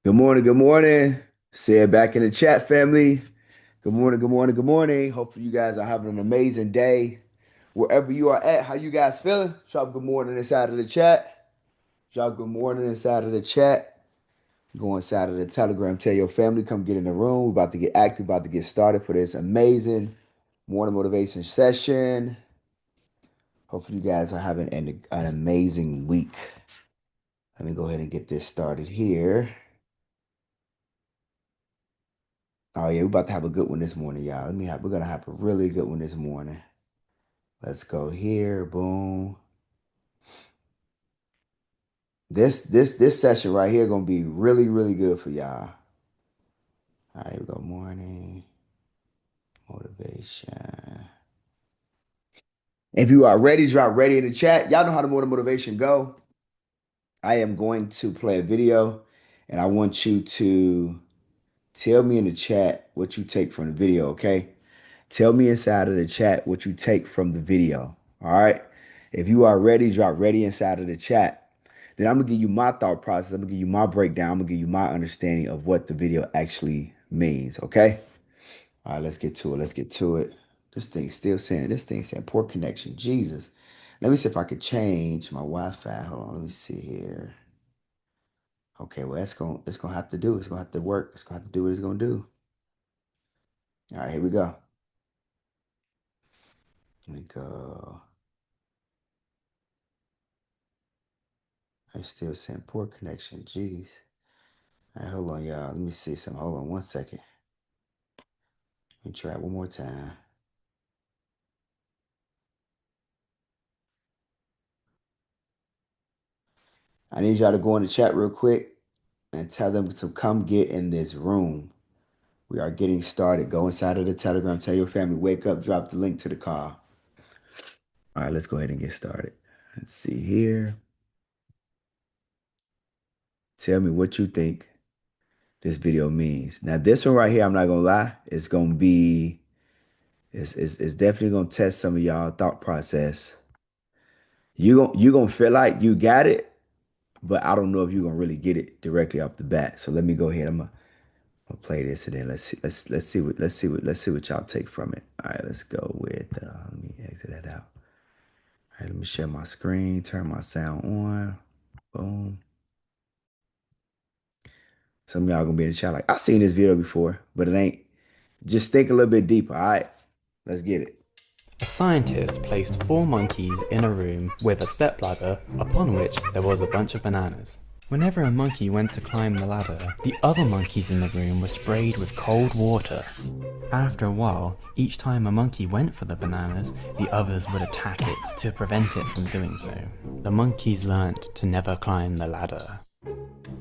Good morning, good morning. Say it back in the chat, family. Good morning, good morning, good morning. Hopefully you guys are having an amazing day. Wherever you are at, how you guys feeling? Drop good morning inside of the chat. Drop good morning inside of the chat. Go inside of the Telegram. Tell your family, come get in the room. We're about to get active, about to get started for this amazing morning motivation session. Hopefully you guys are having an amazing week. Let me go ahead and get this started here. Oh yeah, we're about to have a good one this morning, y'all. We're gonna have a really good one this morning. Let's go here. Boom. This session right here gonna be really, really good for y'all. All right, here we go. Morning motivation. If you are ready, drop ready in the chat. Y'all know how the morning motivation go. I am going to play a video and I want you to tell me in the chat what you take from the video, okay? Tell me inside of the chat what you take from the video. All right. If you are ready, drop ready inside of the chat. Then I'm gonna give you my thought process. I'm gonna give you my breakdown. I'm gonna give you my understanding of what the video actually means. Okay. All right, let's get to it. Let's get to it. This thing's saying poor connection. Jesus. Let me see if I could change my Wi-Fi. Hold on, let me see here. Okay, well it's gonna have to do. It's gonna have to work. It's gonna have to do what it's gonna do. All right, here we go. Let me go. I'm still saying poor connection. Jeez. All right, hold on, y'all. Let me see something. Hold on 1 second. Let me try it one more time. I need y'all to go in the chat real quick and tell them to come get in this room. We are getting started. Go inside of the Telegram. Tell your family, wake up, drop the link to the call. All right, let's go ahead and get started. Let's see here. Tell me what you think this video means. Now, this one right here, I'm not gonna lie, it's definitely gonna test some of y'all thought process. You gonna feel like you got it, but I don't know if you're gonna really get it directly off the bat. So let me go ahead. I'm gonna play this and then let's see what y'all take from it. All right, let's go with let me exit that out. All right, let me share my screen, turn my sound on. Boom. Some of y'all gonna be in the chat like, I've seen this video before, but it ain't. Just think a little bit deeper. All right, let's get it. A scientist placed 4 monkeys in a room with a stepladder upon which there was a bunch of bananas. Whenever a monkey went to climb the ladder, the other monkeys in the room were sprayed with cold water. After a while, each time a monkey went for the bananas, the others would attack it to prevent it from doing so. The monkeys learnt to never climb the ladder.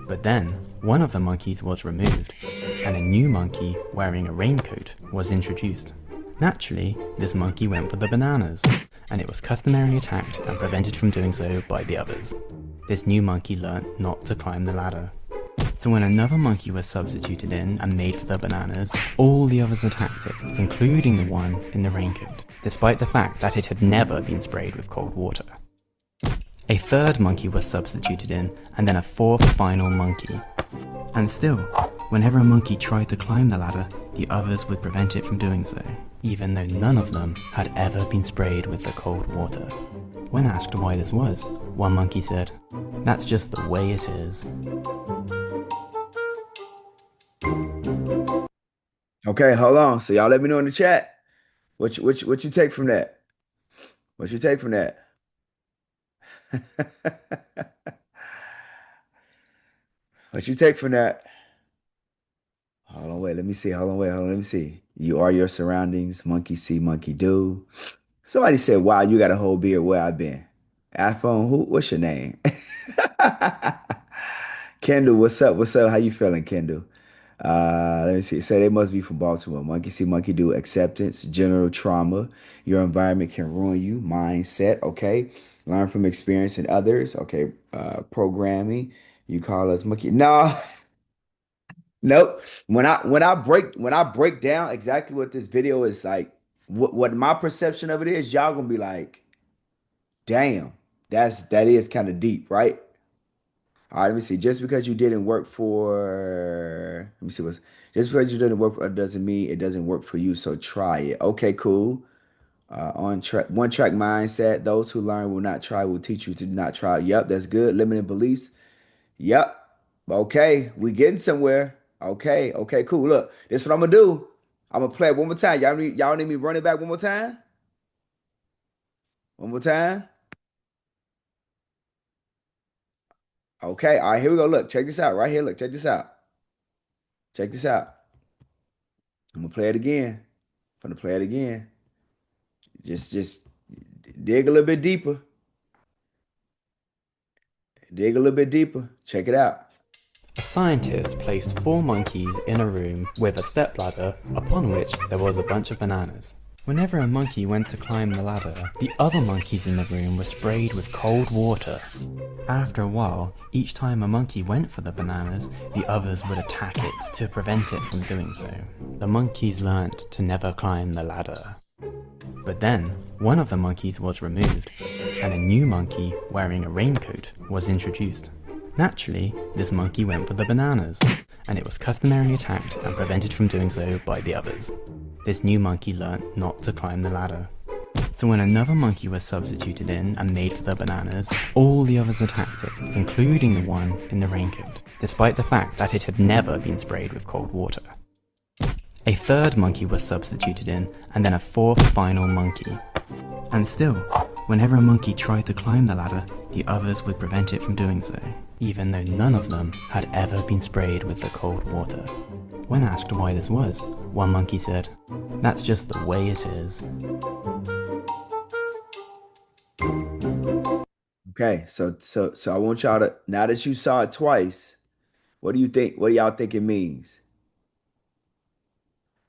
But then, one of the monkeys was removed, and a new monkey wearing a raincoat was introduced. Naturally, this monkey went for the bananas, and it was customarily attacked and prevented from doing so by the others. This new monkey learnt not to climb the ladder. So when another monkey was substituted in and made for the bananas, all the others attacked it, including the one in the raincoat, despite the fact that it had never been sprayed with cold water. A third monkey was substituted in, and then a fourth final monkey. And still, whenever a monkey tried to climb the ladder, the others would prevent it from doing so, even though none of them had ever been sprayed with the cold water. When asked why this was, one monkey said, "That's just the way it is." Okay, hold on. So y'all let me know in the chat what you take from that. What you take from that? What you take from that? Hold on, wait. Let me see. Hold on, wait. Hold on. Let me see. You are your surroundings. Monkey see, monkey do. Somebody said, "Wow, you got a whole beard. Where I been?" iPhone. Who? What's your name? Kendall. What's up? What's up? How you feeling, Kendall? Let me see. Say they must be from Baltimore. Monkey see, monkey do. Acceptance, general trauma. Your environment can ruin you. Mindset. Okay. Learn from experience in others. Okay. Programming. You call us monkey. No. Nope. When I break down exactly what this video is like, what my perception of it is, y'all gonna be like, damn, that is kind of deep, right? All right, let me see. Just because you didn't work for, let me see what's, just because you didn't work for doesn't mean it doesn't work for you. So try it. Okay, cool. On track, one track mindset. Those who learn will not try will teach you to not try. Yep, that's good. Limiting beliefs. Yep. Okay, we getting somewhere. Okay, okay, cool. Look, this is what I'm gonna do. I'm gonna play it one more time. Y'all need me running back one more time? One more time? Okay, all right, here we go. Look, check this out right here. Look, check this out. Check this out. I'm gonna play it again. I'm gonna play it again. Just dig a little bit deeper. Dig a little bit deeper. Check it out. A scientist placed four monkeys in a room with a stepladder upon which there was a bunch of bananas. Whenever a monkey went to climb the ladder, the other monkeys in the room were sprayed with cold water. After a while, each time a monkey went for the bananas, the others would attack it to prevent it from doing so. The monkeys learnt to never climb the ladder. But then, one of the monkeys was removed, and a new monkey wearing a raincoat was introduced. Naturally, this monkey went for the bananas, and it was customarily attacked and prevented from doing so by the others. This new monkey learnt not to climb the ladder. So when another monkey was substituted in and made for the bananas, all the others attacked it, including the one in the raincoat, despite the fact that it had never been sprayed with cold water. A third monkey was substituted in, and then a fourth final monkey. And still, whenever a monkey tried to climb the ladder, the others would prevent it from doing so, even though none of them had ever been sprayed with the cold water. When asked why this was, one monkey said, "That's just the way it is." Okay, so I want y'all to, now that you saw it twice, what do you think? What do y'all think it means?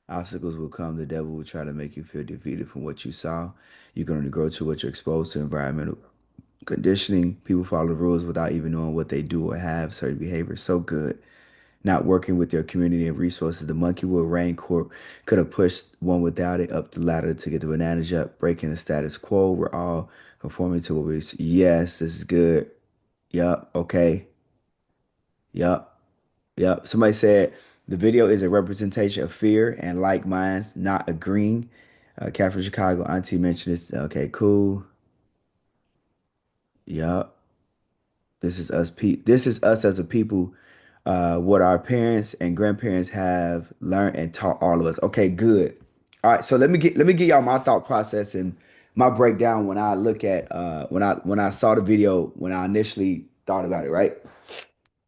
Obstacles will come. The devil will try to make you feel defeated from what you saw. You can only grow to what you're exposed to. Environmental conditioning. People follow the rules without even knowing what they do or have certain behaviors. So good. Not working with their community and resources. The monkey with Rain Corp could have pushed one without it up the ladder to get the bananas up, breaking the status quo. We're all conforming to what we see. Yes, this is good. Yup. Okay. Yup. Yep. Somebody said the video is a representation of fear and like minds not agreeing. Catherine Chicago, Auntie mentioned this. Okay, cool. Yep. This is us. This is us as a people. What our parents and grandparents have learned and taught all of us. Okay, good. All right. So let me get y'all my thought process and my breakdown when I look at when I saw the video when I initially thought about it. Right.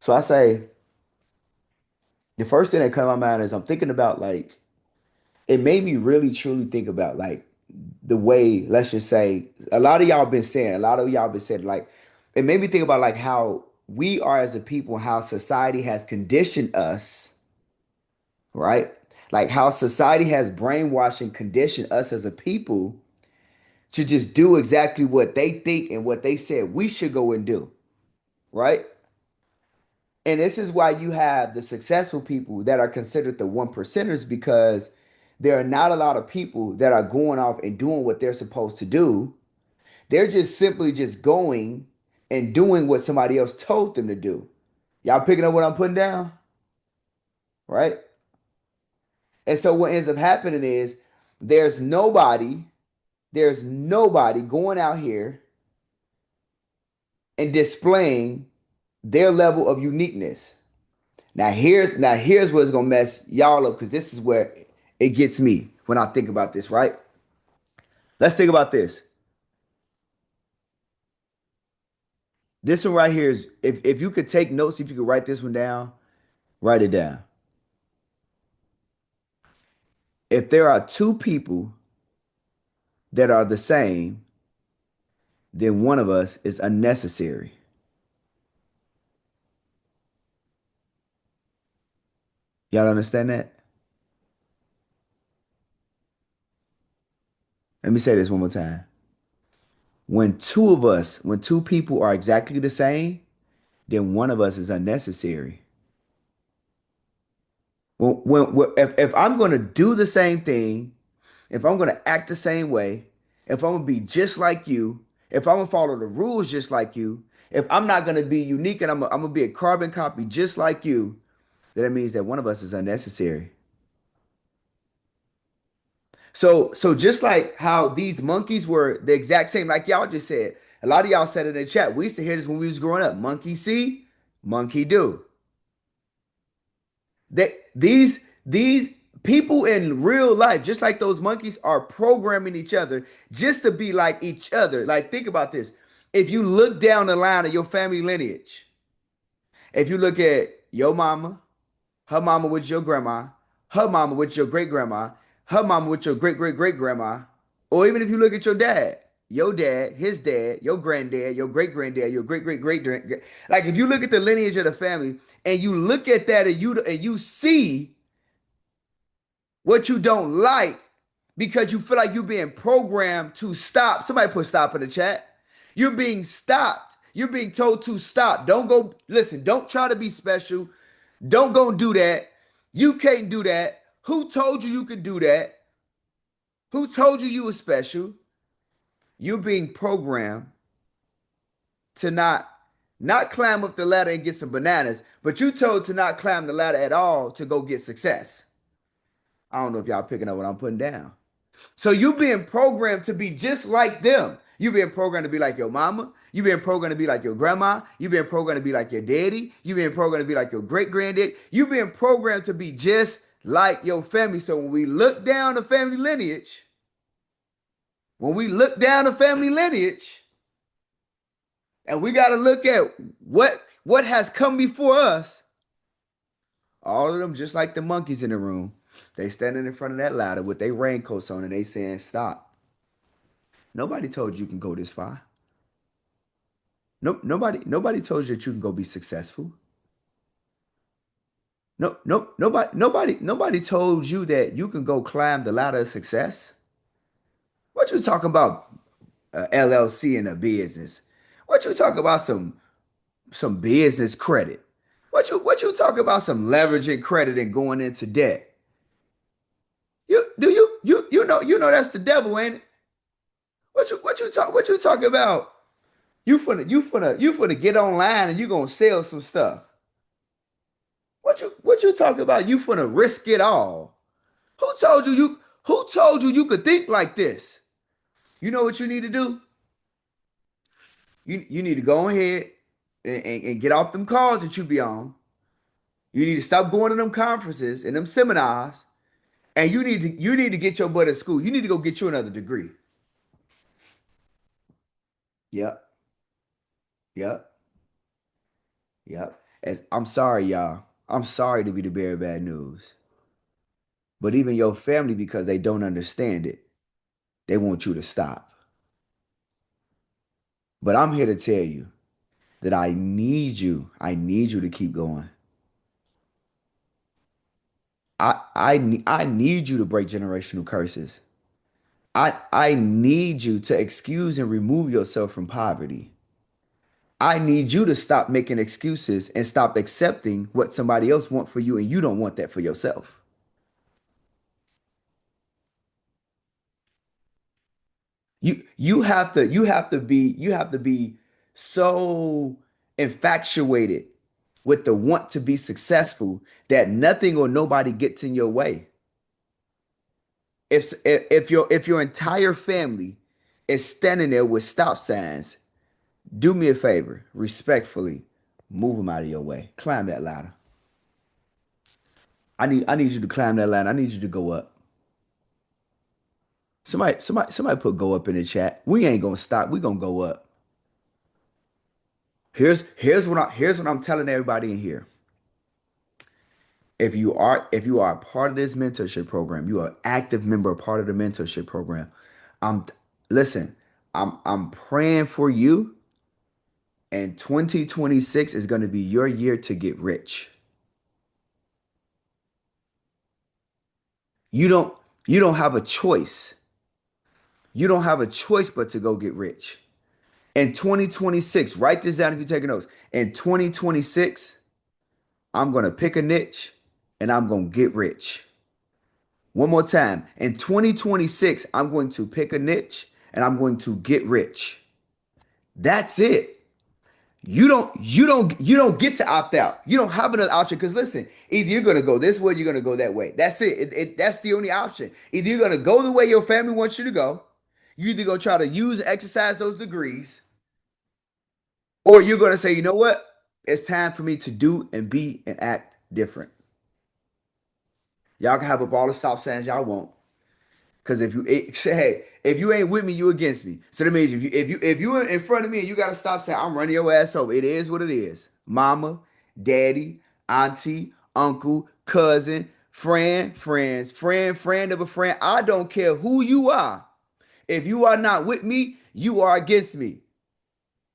So I say the first thing that comes to my mind is I'm thinking about like it made me really truly think about like the way, let's just say, a lot of y'all been saying, like, it made me think about like how we are as a people, how society has conditioned us, right? Like how society has brainwashed and conditioned us as a people to just do exactly what they think and what they said we should go and do, right? And this is why you have the successful people that are considered the one percenters because there are not a lot of people that are going off and doing what they're supposed to do. They're just simply just going and doing what somebody else told them to do. Y'all picking up what I'm putting down? Right? And so what ends up happening is there's nobody, there's nobody going out here and displaying their level of uniqueness. Now here's what's gonna mess y'all up because this is where it gets me when I think about this, right? Let's think about this. This one right here is if you could take notes, if you could write this one down, write it down. If there are two people that are the same, then one of us is unnecessary. Y'all understand that? Let me say this one more time. When two people are exactly the same, then one of us is unnecessary. If I'm going to do the same thing, if I'm going to act the same way, if I'm going to be just like you, if I'm going to follow the rules just like you, If I'm not going to be unique and I'm going to be a carbon copy just like you, then that means that one of us is unnecessary. So just like how these monkeys were the exact same, like y'all just said, a lot of y'all said in the chat, we used to hear this when we was growing up. Monkey see, monkey do. That these people in real life, just like those monkeys, are programming each other just to be like each other. Like think about this. If you look down the line of your family lineage, if you look at your mama, her mama with your grandma, her mama with your great grandma, her mama with your great great great grandma, or even if you look at your dad, his dad, your granddad, your great granddad, your great great great like if you look at the lineage of the family and you look at that and you see what you don't like because you feel like you're being programmed to stop. Somebody put stop in the chat. You're being stopped. You're being told to stop. Don't go, listen, don't try to be special. Don't go do that. You can't do that. Who told you you could do that? Who told you you were special? You're being programmed to not climb up the ladder and get some bananas, but you told to not climb the ladder at all to go get success. I don't know if y'all picking up what I'm putting down. So you being programmed to be just like them. You being programmed to be like your mama. You being programmed to be like your grandma. You being programmed to be like your daddy. You being programmed to be like your great granddad. You being programmed to be just like your family. So when we look down the family lineage, when we look down the family lineage, and we got to look at what has come before us, all of them just like the monkeys in the room. They standing in front of that ladder with their raincoats on and they saying stop. Nobody told you can go this far. No, nobody told you that you can go be successful. Nobody told you that you can go climb the ladder of success. What you talking about? LLC in a business? What you talking about? Some business credit? What you talking about? Some leveraging credit and going into debt? You know that's the devil, ain't it? What you talking about? You finna get online and you gonna sell some stuff. What you talking about? You finna risk it all. Who told you you could think like this? You know what you need to do? You need to go ahead and get off them calls that you be on. You need to stop going to them conferences and them seminars. And you need to get your butt at school. You need to go get you another degree. Yep. Yep. Yep. I'm sorry, y'all. I'm sorry to be the bearer of bad news. But even your family, because they don't understand it, they want you to stop. But I'm here to tell you that I need you. I need you to keep going. I need you to break generational curses. I need you to excuse and remove yourself from poverty. I need you to stop making excuses and stop accepting what somebody else wants for you and you don't want that for yourself. You have to be so infatuated with the want to be successful that nothing or nobody gets in your way. If your entire family is standing there with stop signs, do me a favor, respectfully, move them out of your way. Climb that ladder. I need you to climb that ladder. I need you to go up. Somebody put go up in the chat. We ain't gonna stop. We gonna go up. Here's what I'm telling everybody in here. If you are a part of this mentorship program, you are an active member, a part of the mentorship program. I'm listen, I'm praying for you, and 2026 is going to be your year to get rich. You don't you don't have a choice. You don't have a choice but to go get rich. In 2026, write this down if you're taking notes. In 2026, I'm going to pick a niche and I'm going to get rich. One more time. In 2026, I'm going to pick a niche and I'm going to get rich. That's it. you don't get to opt out. You don't have another option because listen, either you're gonna go this way, or you're gonna go that way. That's it. That's the only option. Either you're gonna go the way your family wants you to go, you either gonna try to use and exercise those degrees, or you're gonna say, you know what? It's time for me to do and be and act different. Y'all can have up all the stop signs y'all want. Cause if you say, hey, if you ain't with me, you against me. So that means if you in front of me and you gotta stop saying I'm running your ass over. It is what it is. Mama, daddy, auntie, uncle, cousin, friend, friend of a friend. I don't care who you are. If you are not with me, you are against me.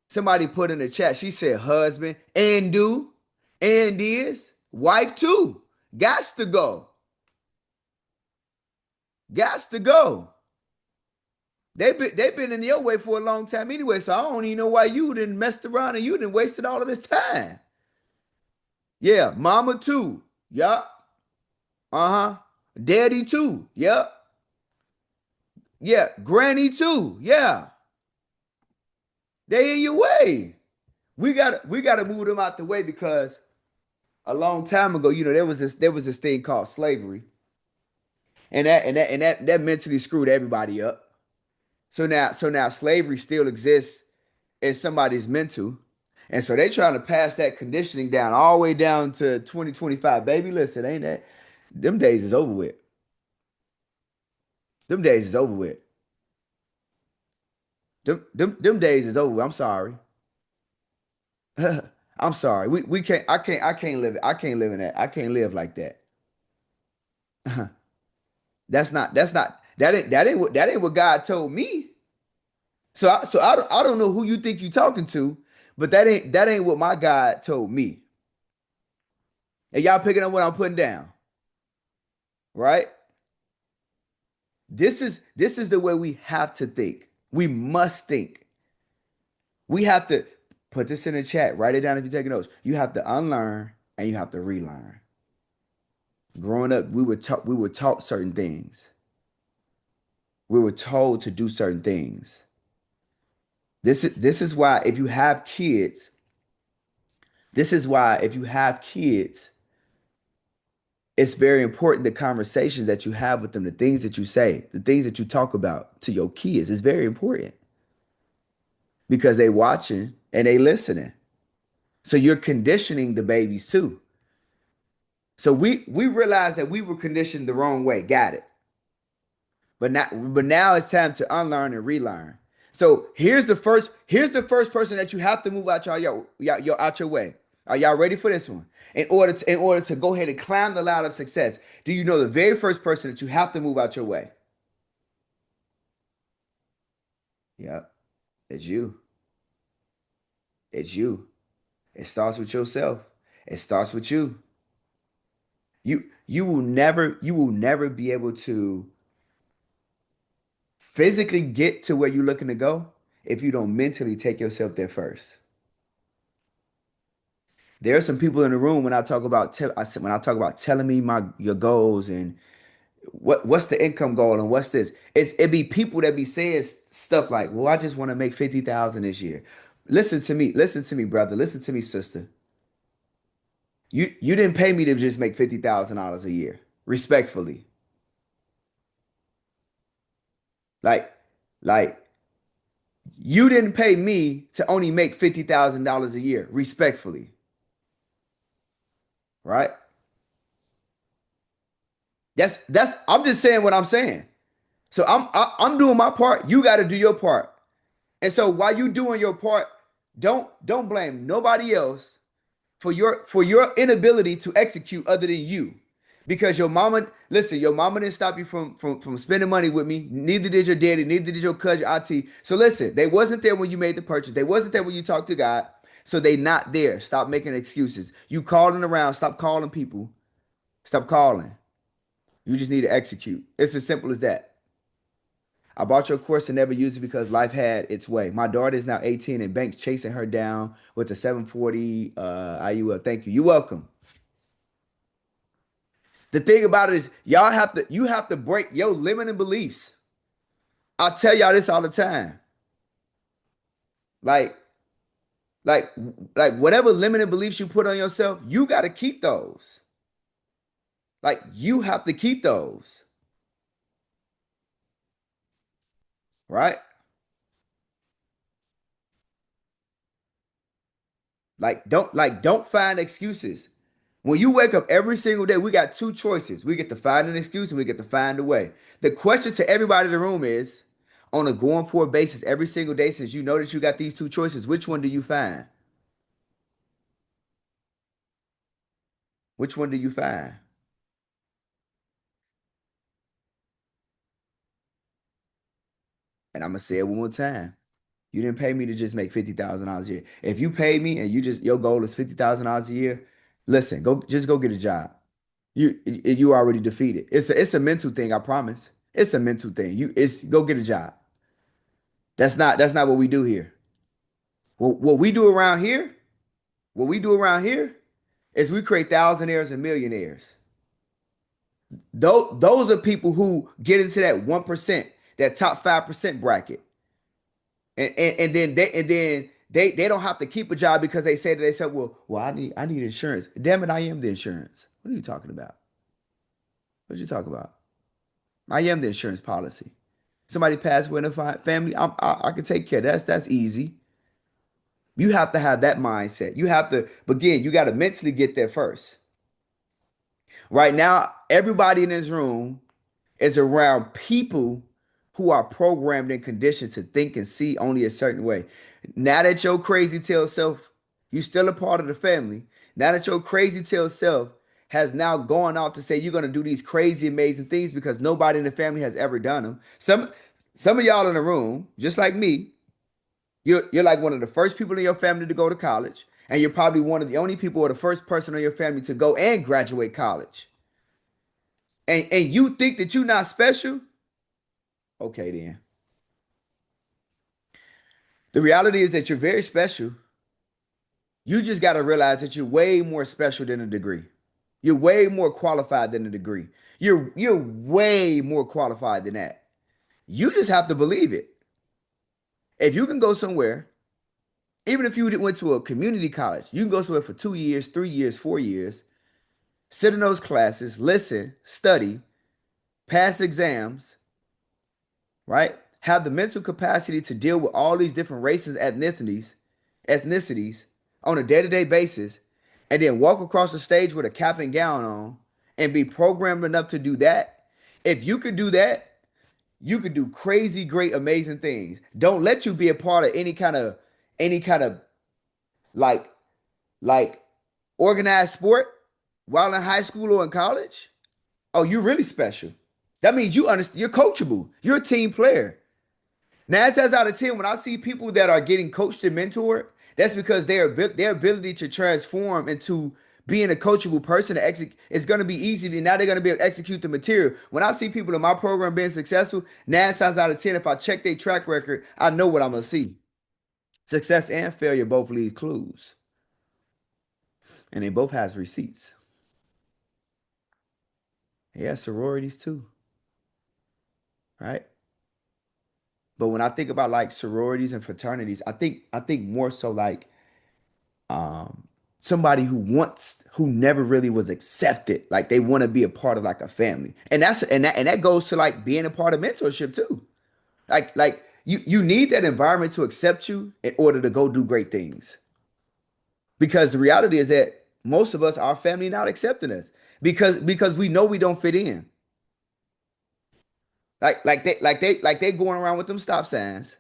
Somebody put in the chat. She said husband and do and is wife too. Gots to go. Gots to go. They've been in your way for a long time anyway, so I don't even know why you didn't messed around and you didn't wasted all of this time. Yeah, mama too. Yup. Uh-huh. Daddy too. Yep. Yeah. Granny too. Yeah. They in your way. We gotta move them out the way because a long time ago, there was this thing called slavery. And that mentally screwed everybody up. So now slavery still exists in somebody's mental. And so they trying to pass that conditioning down all the way down to 2025. Baby, listen, ain't that them days is over with. Them days is over with. Them days is over with. I'm sorry. I'm sorry. We can't I can't live I can't live in that. I can't live like that. That ain't what God told me. So I don't know who you think you talking to, but that ain't what my God told me. And y'all picking up what I'm putting down, right? This is the way we have to think. We must think. We have to put this in the chat. Write it down if you're taking notes. You have to unlearn and you have to relearn. Growing up, we were taught certain things. We were told to do certain things. This is why if you have kids, this is why if you have kids, it's very important the conversations that you have with them, the things that you say, the things that you talk about to your kids is very important because they watching and they listening. So you're conditioning the babies too. So we realized that we were conditioned the wrong way. Got it. But now it's time to unlearn and relearn. So here's the first person that you have to move out your out your way. Are y'all ready for this one? In order to go ahead and climb the ladder of success, do you know the very first person that you have to move out your way? Yep, it's you. It's you. It starts with yourself. It starts with you. You will never be able to physically get to where you're looking to go if you don't mentally take yourself there first. There are some people in the room when I talk about when I talk about telling me your goals and what's the income goal and what's this. It be people that be saying stuff like, "Well, I just want to make 50,000 this year." Listen to me, brother. Listen to me, sister. You didn't pay me to just make $50,000 a year. Respectfully, like like you didn't pay me to only make $50,000 a year. Respectfully, right? That's I'm just saying what I'm saying. So I'm doing my part. You got to do your part. And so while you doing your part, don't blame nobody else for your inability to execute other than you. Because your mama didn't stop you from spending money with me. Neither did your daddy, neither did your cousin, your auntie. So listen, they wasn't there when you made the purchase. They wasn't there when you talked to God. So they not there. Stop making excuses. You calling around, stop calling people. Stop calling. You just need to execute. It's as simple as that. I bought your course and never used it because life had its way. My daughter is now 18 and banks chasing her down with the 740 IUL. Thank you. You're welcome. The thing about it is you have to break your limiting beliefs. I tell y'all this all the time. Like Like like whatever limited beliefs you put on yourself, you got to keep those. Like you have to keep those, right? Don't find excuses. When you wake up every single day, we got two choices. We get to find an excuse and we get to find a way. The question to everybody in the room is, on a going forward basis, every single day since you know that you got these two choices, which one do you find? Which one do you find? And I'm gonna say it one more time. You didn't pay me to just make $50,000 a year. If you pay me and you just your goal is $50,000 a year, listen, go get a job. You already defeated. It's a mental thing, I promise. It's a mental thing. It's go get a job. That's not what we do here. What we do around here, what we do around here is we create thousandaires and millionaires. Those are people who get into that 1%, that top 5% bracket. And then they don't have to keep a job because they say to themselves, well, I need insurance. Damn it, I am the insurance. What are you talking about? What are you talking about? I am the insurance policy. Somebody passed away in the family, I can take care. That's easy. You have to have that mindset. You have to, but again, you got to mentally get there first. Right now, everybody in this room is around people who are programmed and conditioned to think and see only a certain way. Now that your crazy tail self, you still a part of the family. Now that your crazy tail self has now gone off to say you're gonna do these crazy, amazing things because nobody in the family has ever done them. Some of y'all in the room, just like me, you're like one of the first people in your family to go to college, and you're probably one of the only people or the first person in your family to go and graduate college. And you think that you're not special? Okay, then. The reality is that you're very special. You just got to realize that you're way more special than a degree. You're way more qualified than a degree. You're way more qualified than that. You just have to believe it. If you can go somewhere, even if you went to a community college, you can go somewhere for 2 years, 3 years, 4 years, sit in those classes, listen, study, pass exams, right? Have the mental capacity to deal with all these different races, ethnicities on a day-to-day basis, and then walk across the stage with a cap and gown on and be programmed enough to do that. If you could do that, you could do crazy, great, amazing things. Don't let you be a part of any kind of like like organized sport while in high school or in college. Oh, you're really special. That means you understand. You're coachable. You're a team player. 9 times out of 10, when I see people that are getting coached and mentored, that's because their ability to transform into being a coachable person to it's going to be easy. And now they're going to be able to execute the material. When I see people in my program being successful, 9 times out of 10, if I check their track record, I know what I'm going to see. Success and failure both leave clues, and they both has receipts. Yeah, sororities too, right? But when I think about like sororities and fraternities, I think more so like um somebody who never really was accepted, like they want to be a part of like a family. And that goes to like being a part of mentorship too. Like you need that environment to accept you in order to go do great things. Because the reality is that most of us, our family not accepting us because we know we don't fit in. Like they going around with them stop signs,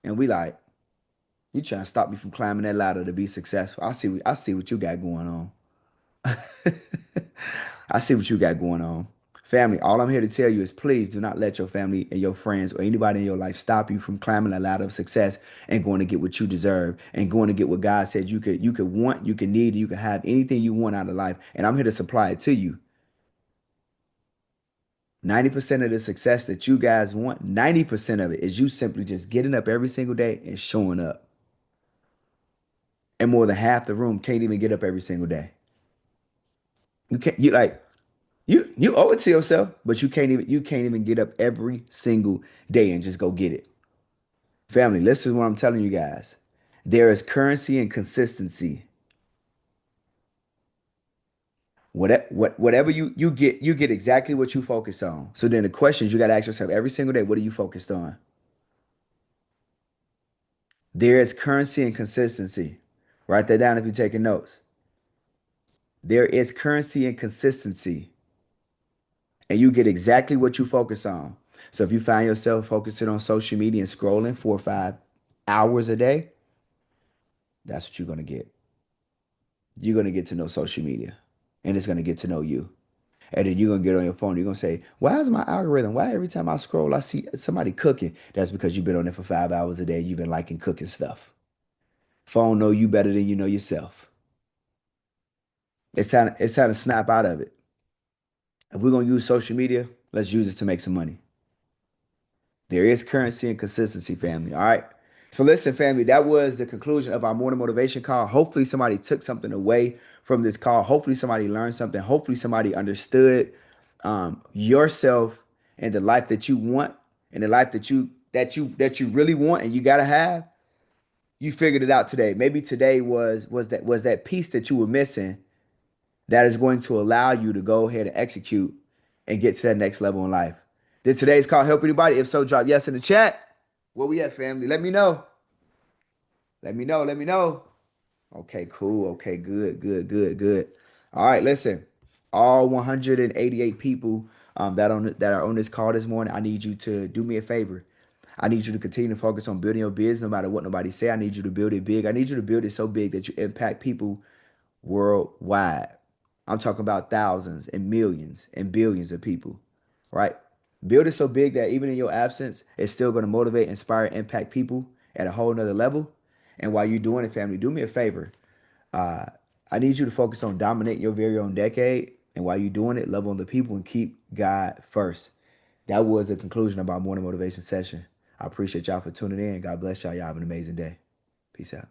and we like, you trying to stop me from climbing that ladder to be successful. I see what you got going on. I see what you got going on. Family, all I'm here to tell you is please do not let your family and your friends or anybody in your life stop you from climbing the ladder of success and going to get what you deserve and going to get what God said you could want, you can need, you can have anything you want out of life. And I'm here to supply it to you. 90% of the success that you guys want, 90% of it is you simply just getting up every single day and showing up. And more than half the room can't even get up every single day. You can't you like you owe it to yourself, but you can't even get up every single day and just go get it. Family, listen to what I'm telling you guys. There is currency and consistency. Whatever you get exactly what you focus on. So then the questions you got to ask yourself every single day, what are you focused on? There is currency and consistency. Write that down if you're taking notes. There is currency and consistency, and you get exactly what you focus on. So if you find yourself focusing on social media and scrolling 4 or 5 hours a day, that's what you're going to get. You're going to get to know social media, and it's going to get to know you. And then you're going to get on your phone. You're going to say, why is my algorithm? Why every time I scroll, I see somebody cooking? That's because you've been on there for 5 hours a day. You've been liking cooking stuff. Phone know you better than you know yourself. It's time to snap out of it. If we're going to use social media, let's use it to make some money. There is currency and consistency, family. All right. So listen, family, that was the conclusion of our morning motivation call. Hopefully somebody took something away from this call. Hopefully somebody learned something. Hopefully somebody understood yourself and the life that you want and the life that you really want and you gotta have. You figured it out today. Maybe today was that piece that you were missing that is going to allow you to go ahead and execute and get to that next level in life. Did today's call help anybody? If so, drop yes in the chat. Where we at, family? Let me know. Let me know. Let me know. Okay, cool. Okay, good, good, good, good. All right, listen. All 188 people that are on this call this morning, I need you to do me a favor. I need you to continue to focus on building your business no matter what nobody say. I need you to build it big. I need you to build it so big that you impact people worldwide. I'm talking about thousands and millions and billions of people, right? Build it so big that even in your absence, it's still going to motivate, inspire, impact people at a whole nother level. And while you're doing it, family, do me a favor. Uh, I need you to focus on dominating your very own decade. And while you're doing it, love on the people and keep God first. That was the conclusion of our morning motivation session. I appreciate y'all for tuning in. God bless y'all. Y'all have an amazing day. Peace out.